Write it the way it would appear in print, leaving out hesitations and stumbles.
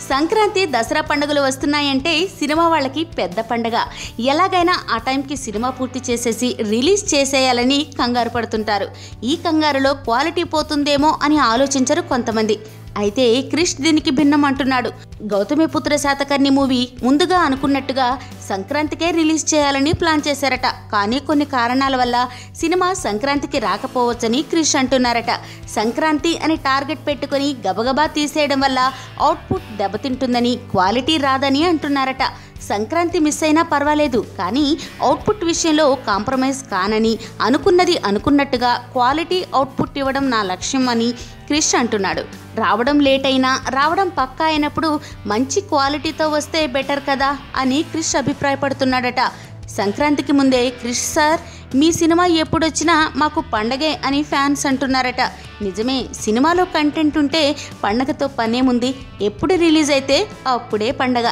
సంక్రాంతి దసరా పండుగలు వస్తున్నాయంటే సినిమా వాళ్ళకి పెద్ద పండుగ. ఎలాగైనా ఆ టైంకి సినిమా పూర్తి చేసేసి రిలీజ్ చేసేయాలని కంగారు పడుతుంటారు. ఈ కంగారులో క్వాలిటీ పోతుందేమో అని ఆలోచించరు కొంతమంది. అయితే క్రిష్ దీనికి భిన్నం అంటున్నాడు. గౌతమిపుత్ర శాతకర్ణి మూవీ ముందుగా అనుకున్నట్టుగా సంక్రాంతికే రిలీజ్ చేయాలని ప్లాన్ చేశారట. కానీ కొన్ని కారణాల వల్ల సినిమా సంక్రాంతికి రాకపోవచ్చని క్రిష్ అంటున్నారట. సంక్రాంతి అని టార్గెట్ పెట్టుకుని గబగబా తీసేయడం వల్ల అవుట్పుట్ దెబ్బతింటుందని, క్వాలిటీ రాదని అంటున్నారట. సంక్రాంతి మిస్ అయినా పర్వాలేదు, కానీ అవుట్పుట్ విషయంలో కాంప్రమైజ్ కానని, అనుకున్నది అనుకున్నట్టుగా క్వాలిటీ అవుట్పుట్ ఇవ్వడం నా లక్ష్యం అని క్రిష్ అంటున్నాడు. రావడం లేట్ అయినా రావడం పక్కా అయినప్పుడు మంచి క్వాలిటీతో వస్తే బెటర్ కదా అని క్రిష్ అభిప్రాయపడుతున్నాడట. సంక్రాంతికి ముందే క్రిష్ సార్, మీ సినిమా ఎప్పుడొచ్చినా మాకు పండగే అని ఫ్యాన్స్ అంటున్నారట. నిజమే, సినిమాలో కంటెంట్ ఉంటే పండగతో పనేముంది, ఎప్పుడు రిలీజ్ అయితే అప్పుడే పండగ.